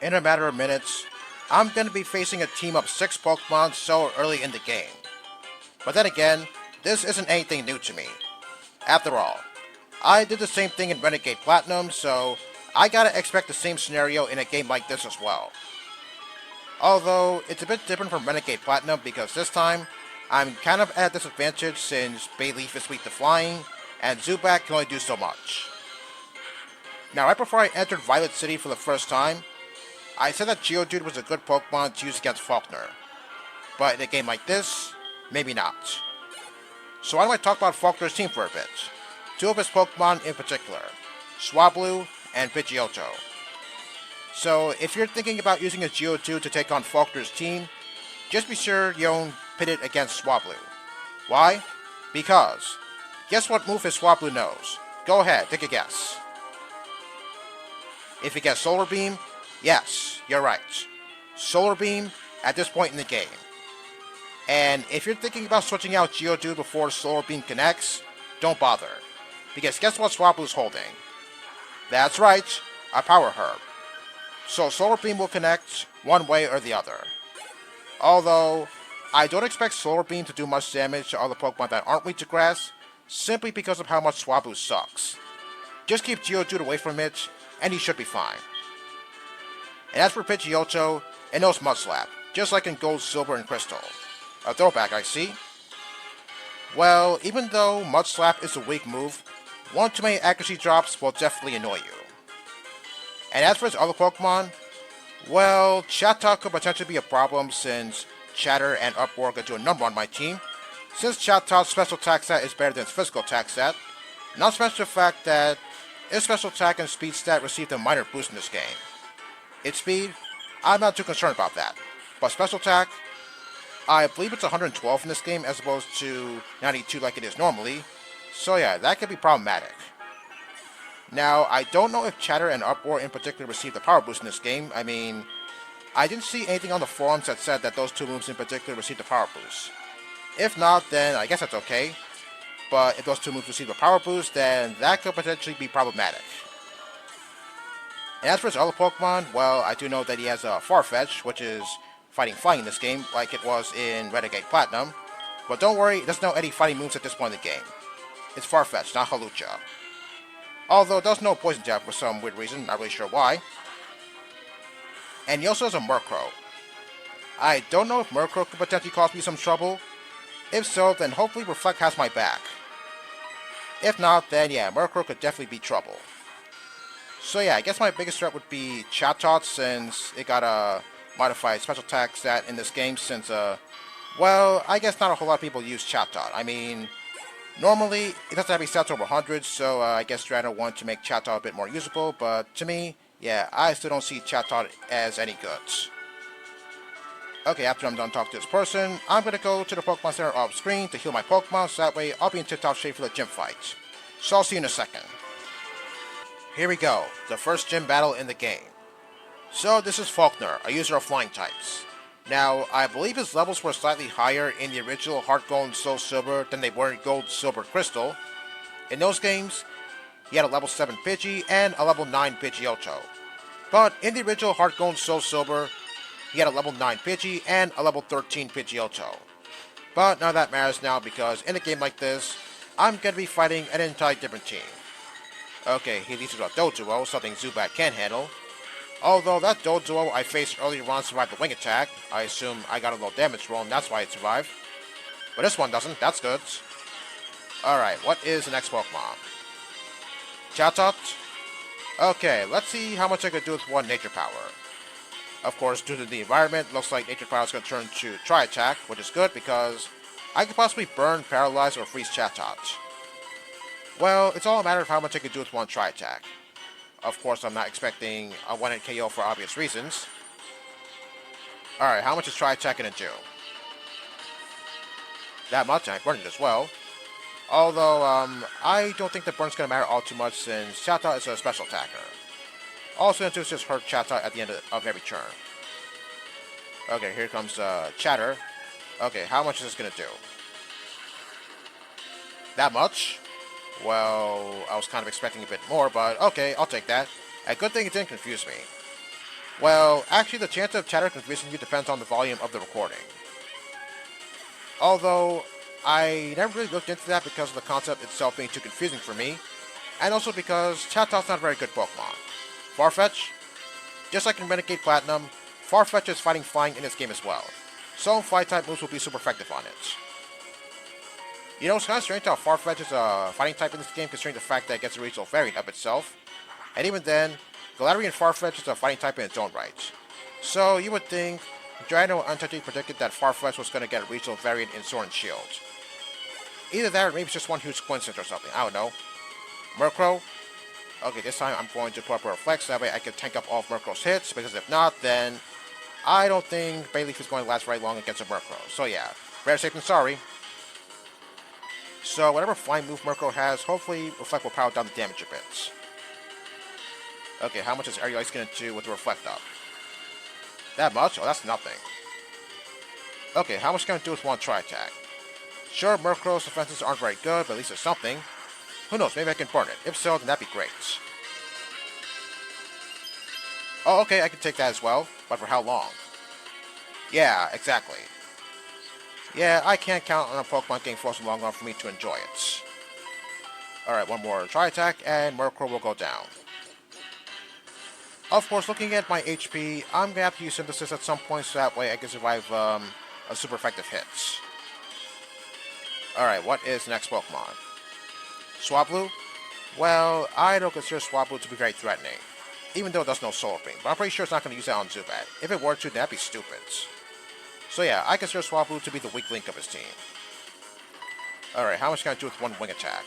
in a matter of minutes, I'm going to be facing a team of 6 Pokemon so early in the game. But then again, this isn't anything new to me. After all, I did the same thing in Renegade Platinum, so I gotta expect the same scenario in a game like this as well. Although, it's a bit different from Renegade Platinum because this time, I'm kind of at a disadvantage since Bayleef is weak to flying, and Zubat can only do so much. Now, right before I entered Violet City for the first time, I said that Geodude was a good Pokemon to use against Falkner. But in a game like this, maybe not. So why don't I talk about Falkner's team for a bit? 2 of his Pokemon in particular, Swablu and Pidgeotto. So if you're thinking about using a Geodude to take on Falkner's team, just be sure you don't pit it against Swablu. Why? Because, guess what move his Swablu knows? Go ahead, take a guess. If you guess Solar Beam, yes, you're right. Solar Beam at this point in the game. And if you're thinking about switching out Geodude before Solar Beam connects, don't bother. Because guess what Swablu's holding? That's right, a Power Herb. So Solar Beam will connect one way or the other. Although, I don't expect Solar Beam to do much damage to other Pokemon that aren't weak to grass, simply because of how much Swablu sucks. Just keep Geodude away from it, and he should be fine. And as for Pidgeotto, it knows Mud Slap, just like in Gold, Silver, and Crystal. A throwback, I see. Well, even though Mud Slap is a weak move, one too many accuracy drops will definitely annoy you. And as for his other Pokemon, well, Chatot could potentially be a problem since Chatter and Uproar could do a number on my team, since Chatot's special attack stat is better than its physical attack stat, not to mention the fact that its special attack and speed stat received a minor boost in this game. Its speed, I'm not too concerned about that, but special attack, I believe it's 112 in this game as opposed to 92 like it is normally, so yeah, that could be problematic. Now, I don't know if Chatter and Uproar in particular received a power boost in this game. I mean, I didn't see anything on the forums that said that those 2 moves in particular received a power boost. If not, then I guess that's okay. But if those 2 moves receive a power boost, then that could potentially be problematic. And as for his other Pokemon, well, I do know that he has a Farfetch, which is fighting flying in this game, like it was in Renegade Platinum. But don't worry, it doesn't know any fighting moves at this point in the game. It's Farfetch, not Hawlucha. Although it does know Poison Jab for some weird reason, not really sure why. And he also has a Murkow. I don't know if Murkow could potentially cause me some trouble. If so, then hopefully Reflect has my back. If not, then yeah, Murkow could definitely be trouble. So yeah, I guess my biggest threat would be Chatot, since it got a modified special attack stat in this game, since, well, I guess not a whole lot of people use Chatot. I mean, normally, it doesn't have any stats over 100, so I guess Strata wanted to make Chatot a bit more usable, but to me, yeah, I still don't see Chatot as any good. Okay, after I'm done talking to this person, I'm going to go to the Pokemon Center off screen to heal my Pokemon, so that way I'll be in tip-top shape for the gym fight. So I'll see you in a second. Here we go, the first gym battle in the game. So this is Falkner, a user of flying types. Now, I believe his levels were slightly higher in the original Heart Gold and Soul Silver than they were in Gold, Silver, Crystal. In those games, he had a level 7 Pidgey and a level 9 Pidgeotto. But in the original Heart Gold and Soul Silver, he had a level 9 Pidgey and a level 13 Pidgeotto. But none of that matters now because in a game like this, I'm going to be fighting an entirely different team. Okay, he leads with a Doduo, something Zubat can handle. Although that Doduo I faced earlier on survived the wing attack, I assume I got a low damage roll and that's why it survived. But this one doesn't, that's good. Alright, what is the next Pokemon? Chatot? Okay, let's see how much I could do with one Nature Power. Of course, due to the environment, looks like Nature Power is going to turn to Tri-Attack, which is good because I could possibly burn, paralyze, or freeze Chatot. Well, it's all a matter of how much I could do with one Tri-Attack. Of course, I'm not expecting a one-hit KO for obvious reasons. Alright, how much is Tri-Attack going to do? That much, and I burned it as well. Although, I don't think the burn's going to matter all too much since Chatot is a special attacker. Also, to just hurt Chatot at the end of every turn. Okay, here comes Chatter. Okay, how much is this going to do? That much? Well, I was kind of expecting a bit more, but okay, I'll take that. A good thing it didn't confuse me. Well, actually, the chance of chatter confusing you depends on the volume of the recording. Although, I never really looked into that because of the concept itself being too confusing for me, and also because Chatot's not a very good Pokemon. Farfetch, just like in Renegade Platinum, Farfetch is fighting flying in this game as well, so fly-type moves will be super effective on it. You know, it's kind of strange how Farfetch is a fighting type in this game considering the fact that it gets a regional variant of itself, and even then, Galarian Farfetch is a fighting type in its own right. So you would think Drano Untouched predicted that Farfetch was going to get a regional variant in Sword and Shield. Either that or maybe it's just one huge coincidence or something, I don't know. Murkow. Okay, this time I'm going to put up a Reflex, that way I can tank up all of Murkow's hits, because if not, then I don't think Bayleef is going to last very long against a Murkow. So yeah, better safe than sorry. So whatever flying move Murkow has, hopefully Reflect will power down the damage a bit. Okay, how much is Aerial Ice going to do with the Reflect up? That much? Oh, that's nothing. Okay, how much can I do with one Tri-Attack? Sure, Murkrow's defenses aren't very good, but at least it's something. Who knows, maybe I can burn it. If so, then that'd be great. Oh, okay, I can take that as well, but for how long? Yeah, exactly. Yeah, I can't count on a Pokemon getting frozen long enough for me to enjoy it. Alright, one more Tri-Attack, and Murkrow will go down. Of course, looking at my HP, I'm going to have to use Synthesis at some point so that way I can survive a super effective hit. Alright, what is the next Pokemon? Swablu? Well, I don't consider Swablu to be very threatening, even though it does no Solar Beam, but I'm pretty sure it's not going to use that on Zubat. If it were to, then that'd be stupid. So yeah, I consider Swablu to be the weak link of his team. Alright, how much can I do with one Wing Attack?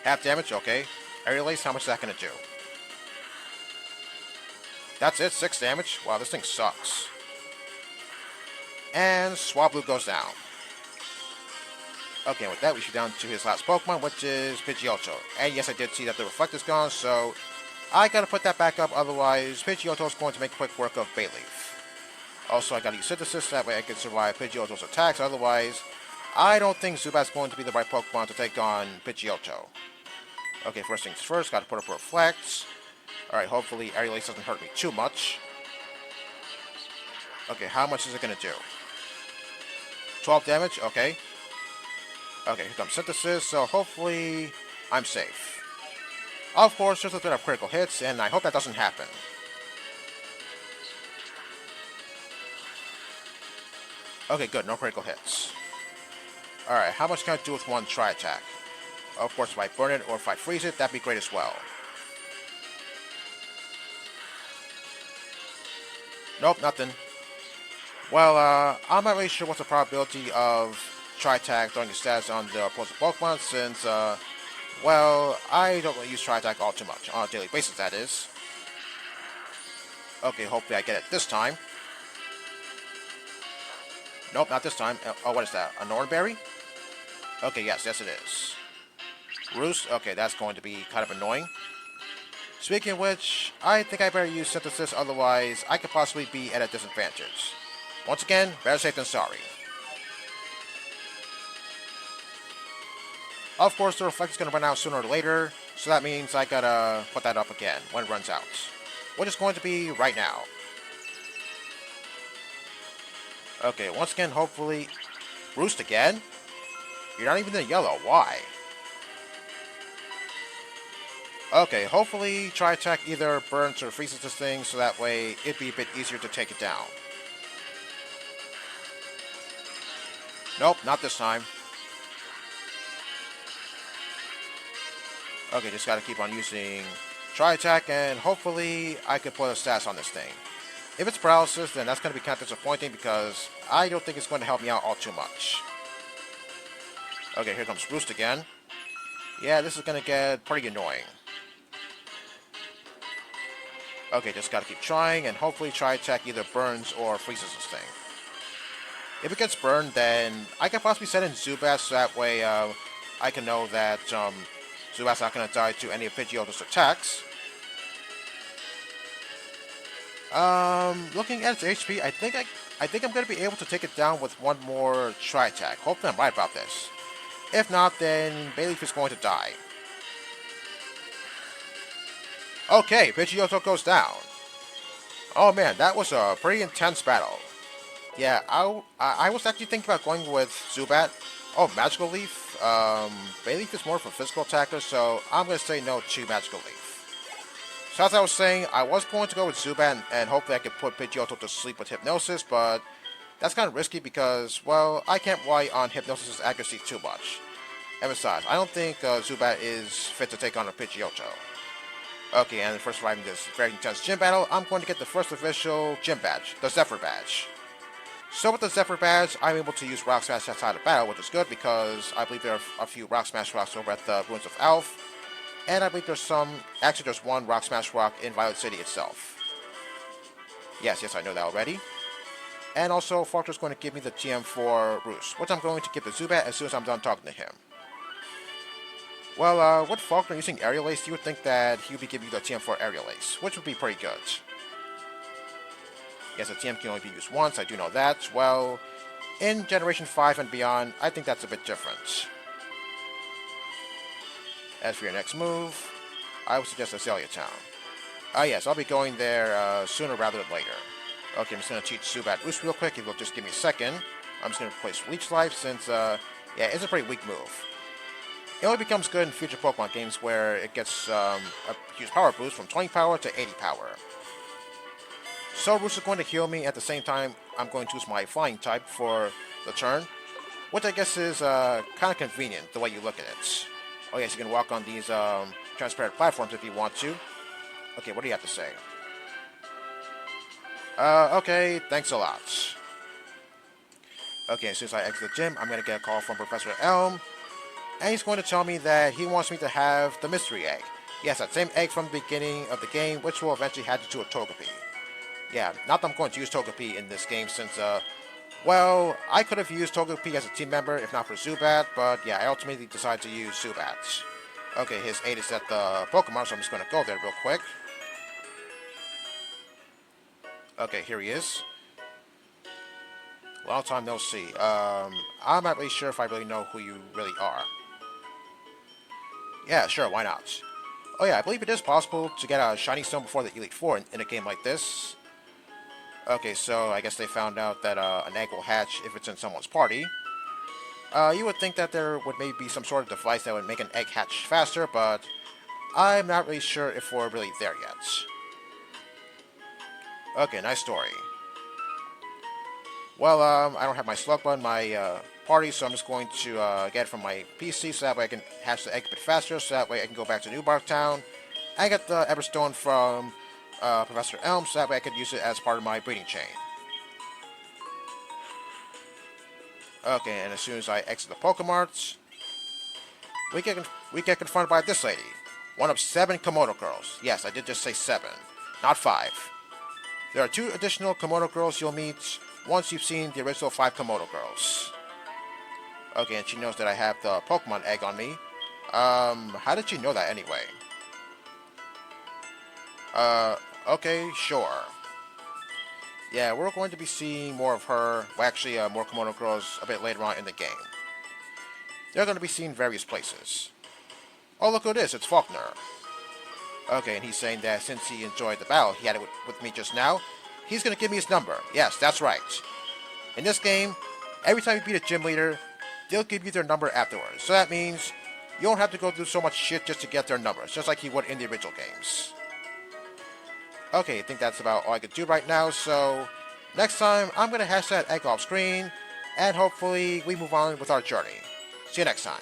Half damage, okay. Aerial Ace, how much is that going to do? That's it, 6 damage? Wow, this thing sucks. And Swablu goes down. Okay, with that we shoot down to his last Pokemon, which is Pidgeotto. And yes, I did see that the Reflect is gone, so I gotta put that back up, otherwise Pidgeotto is going to make quick work of Bayleef. Also, I gotta use Synthesis, that way I can survive Pidgeotto's attacks, otherwise I don't think Zubat's going to be the right Pokemon to take on Pidgeotto. Okay, first things first, gotta put up a Reflect. Alright, hopefully Aerial Ace doesn't hurt me too much. Okay, how much is it gonna do? 12 damage, okay. Okay, here comes Synthesis, so hopefully I'm safe. Of course, there's a bit of critical hits, and I hope that doesn't happen. Okay, good, no critical hits. Alright, how much can I do with one Tri-Attack? Of course, if I burn it or if I freeze it, that'd be great as well. Nope, nothing. Well, I'm not really sure what's the probability of Tri-Attack throwing a status on the opposing Pokemon since, well, I don't really use Tri-Attack all too much, on a daily basis that is. Okay, hopefully I get it this time. Nope, not this time. Oh, what is that? A Nornberry? Okay, yes, it is. Roost? Okay, that's going to be kind of annoying. Speaking of which, I think I better use Synthesis, otherwise I could possibly be at a disadvantage. Once again, better safe than sorry. Of course, the Reflect is going to run out sooner or later, so that means I gotta put that up again when it runs out. Which is going to be right now. Okay, once again, hopefully... Roost again? You're not even in yellow, why? Okay, hopefully Tri-Attack either burns or freezes this thing, so that way it'd be a bit easier to take it down. Nope, not this time. Okay, just gotta keep on using Tri-Attack, and hopefully I can put a status on this thing. If it's Paralysis, then that's gonna be kind of disappointing, because I don't think it's going to help me out all too much. Okay, here comes Roost again. Yeah, this is gonna get pretty annoying. Okay, just gotta keep trying, and hopefully Tri-Attack either burns or freezes this thing. If it gets burned, then I can possibly send in Zubat, so that way I can know that Zubat's not gonna die to any of Pidgeotto's attacks. Looking at its HP, I think I'm gonna be able to take it down with one more Tri-Attack. Hopefully I'm right about this. If not, then Bayleef is going to die. Okay, Pidgeotto goes down. Oh man, that was a pretty intense battle. Yeah, I was actually thinking about going with Zubat. Oh, Magical Leaf. Bayleef is more of a physical attacker, so I'm going to say no to Magical Leaf. So as I was saying, I was going to go with Zubat and hopefully I could put Pidgeotto to sleep with Hypnosis, but that's kind of risky because, well, I can't rely on Hypnosis' accuracy too much. And besides, I don't think Zubat is fit to take on a Pidgeotto. Okay, and for surviving this very intense gym battle, I'm going to get the first official gym badge, the Zephyr badge. So with the Zephyr badge, I'm able to use Rock Smash outside of battle, which is good because I believe there are a few Rock Smash rocks over at the Ruins of Elf, and I believe there's one Rock Smash rock in Violet City itself. Yes, I know that already. And also, Falkner's going to give me the TM for Roos, which I'm going to give to Zubat as soon as I'm done talking to him. Well, with Falkner using Aerial Ace, you would think that he would be giving you the TM for Aerial Ace, which would be pretty good. Yes, the TM can only be used once, I do know that. Well, in Generation 5 and beyond, I think that's a bit different. As for your next move, I would suggest Azalea Town. Yes, I'll be going there sooner rather than later. Okay, I'm just going to teach Zubat Roost real quick, if you'll just give me a second. I'm just going to replace Leech Life since, yeah, it's a pretty weak move. It only becomes good in future Pokemon games where it gets a huge power boost from 20 power to 80 power. So Roost is going to heal me at the same time I'm going to use my Flying type for the turn, which I guess is kind of convenient the way you look at it. Oh yes, you can walk on these transparent platforms if you want to. Okay, what do you have to say? Okay, thanks a lot. Okay, as soon as I exit the gym, I'm going to get a call from Professor Elm, and he's going to tell me that he wants me to have the Mystery Egg. Yes, that same egg from the beginning of the game, which will eventually hatch into a Togepi. Yeah, not that I'm going to use Togepi in this game since, well, I could have used Togepi as a team member if not for Zubat, but yeah, I ultimately decided to use Zubat. Okay, his aid is at the Pokemon, so I'm just going to go there real quick. Okay, here he is. Long time no see. I'm not really sure if I really know who you really are. Yeah, sure, why not? Oh yeah, I believe it is possible to get a Shiny Stone before the Elite Four in a game like this. Okay, so I guess they found out that an egg will hatch if it's in someone's party. You would think that there would maybe be some sort of device that would make an egg hatch faster, but I'm not really sure if we're really there yet. Okay, nice story. Well, I don't have my slug button, my party, so I'm just going to get it from my PC so that way I can hatch the egg a bit faster, so that way I can go back to New Bark Town. I got the Everstone from Professor Elm, so that way I could use it as part of my breeding chain. Okay, and as soon as I exit the Pokemarts, we get confronted by this lady. One of 7 Kimono Girls. Yes, I did just say 7, not 5. There are 2 additional Kimono Girls you'll meet once you've seen the original 5 Kimono Girls. Okay, and she knows that I have the Pokemon egg on me. How did she know that anyway? Okay, sure. Yeah, we're going to be seeing more of her, well actually more Kimono Girls a bit later on in the game. They're going to be seen various places. Oh, look who it is, it's Falkner. Okay, and he's saying that since he enjoyed the battle he had it with me just now, he's going to give me his number. Yes, that's right. In this game, every time you beat a gym leader, they'll give you their number afterwards. So that means you don't have to go through so much shit just to get their numbers, just like you would in the original games. Okay, I think that's about all I could do right now, so next time I'm going to hatch that egg off screen, and hopefully we move on with our journey. See you next time.